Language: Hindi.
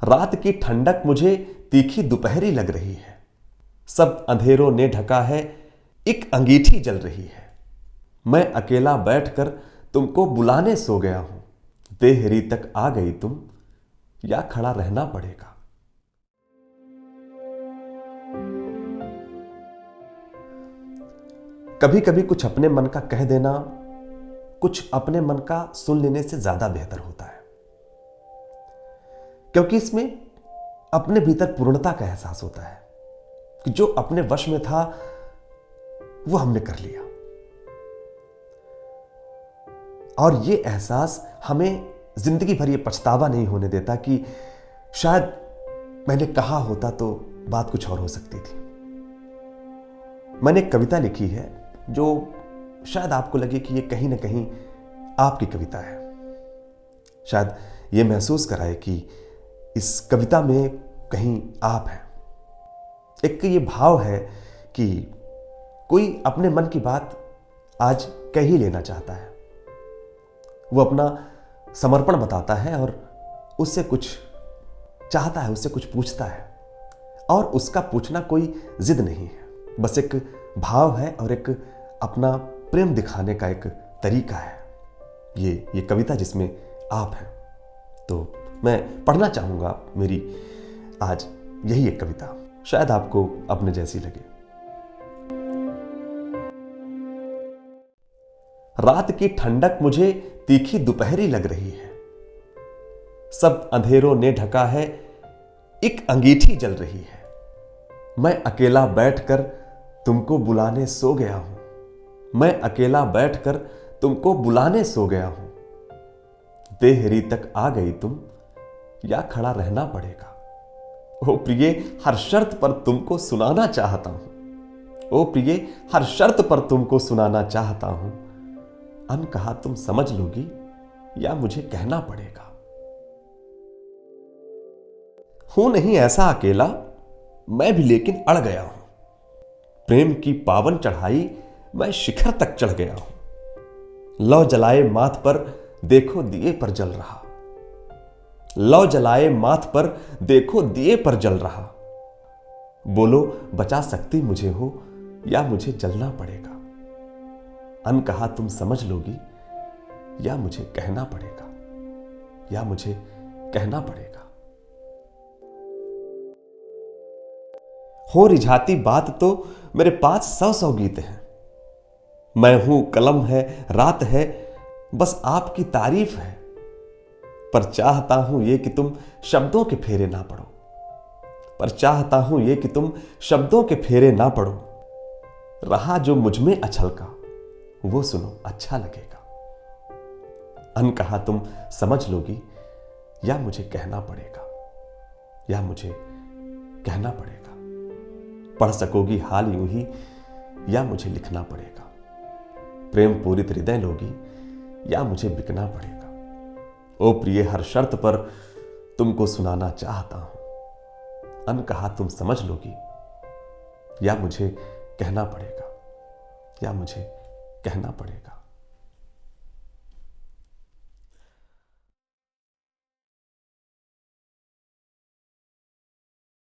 रात की ठंडक मुझे तीखी दोपहरी लग रही है। सब अंधेरों ने ढका है, एक अंगीठी जल रही है। मैं अकेला बैठकर तुमको बुलाने सो गया हूं। देहरी तक आ गई तुम, या खड़ा रहना पड़ेगा। कभी कभी कुछ अपने मन का कह देना कुछ अपने मन का सुन लेने से ज्यादा बेहतर होता है, क्योंकि इसमें अपने भीतर पूर्णता का एहसास होता है कि जो अपने वश में था वो हमने कर लिया। और ये एहसास हमें जिंदगी भर ये पछतावा नहीं होने देता कि शायद मैंने कहा होता तो बात कुछ और हो सकती थी। मैंने एक कविता लिखी है जो शायद आपको लगे कि ये कहीं ना कहीं आपकी कविता है। शायद ये महसूस कराए कि इस कविता में कहीं आप हैं। एक ये भाव है कि कोई अपने मन की बात आज कह ही लेना चाहता है। वो अपना समर्पण बताता है और उससे कुछ चाहता है, उससे कुछ पूछता है, और उसका पूछना कोई जिद नहीं है, बस एक भाव है और एक अपना प्रेम दिखाने का एक तरीका है। ये कविता जिसमें आप हैं, तो मैं पढ़ना चाहूंगा मेरी आज यही एक कविता, शायद आपको अपने जैसी लगे। रात की ठंडक मुझे तीखी दोपहरी लग रही है। सब अंधेरों ने ढका है, एक अंगीठी जल रही है। मैं अकेला बैठकर तुमको बुलाने सो गया हूं। मैं अकेला बैठकर तुमको बुलाने सो गया हूं। देहरी तक आ गई तुम, या खड़ा रहना पड़ेगा। ओ प्रिय, हर शर्त पर तुमको सुनाना चाहता हूं। ओ प्रिय, हर शर्त पर तुमको सुनाना चाहता हूं। अनकहा तुम समझ लोगी, या मुझे कहना पड़ेगा। हूं नहीं ऐसा अकेला, मैं भी लेकिन अड़ गया हूं। प्रेम की पावन चढ़ाई मैं शिखर तक चढ़ गया हूं। लौ जलाए माथ पर देखो दिए पर जल रहा। लौ जलाए माथ पर देखो दिए पर जल रहा। बोलो बचा सकती मुझे हो, या मुझे जलना पड़ेगा। अनकहा तुम समझ लोगी, या मुझे कहना पड़ेगा, या मुझे कहना पड़ेगा। हो रिझाती बात तो मेरे पास 100 गीत हैं। मैं हूं कलम है, रात है, बस आपकी तारीफ है। पर चाहता हूं ये कि तुम शब्दों के फेरे ना पड़ो। पर चाहता हूं ये कि तुम शब्दों के फेरे ना पड़ो। रहा जो मुझ में अछल का, वो सुनो अच्छा लगेगा। अनकहा तुम समझ लोगी, या मुझे कहना पड़ेगा, या मुझे कहना पड़ेगा। पढ़ सकोगी हाल यूं ही, या मुझे लिखना पड़ेगा। प्रेम पूरित हृदय लोगी, या मुझे बिकना पड़ेगा। ओ प्रिय, हर शर्त पर तुमको सुनाना चाहता हूं। अनकहा तुम समझ लोगी, या मुझे कहना पड़ेगा, या मुझे कहना पड़ेगा।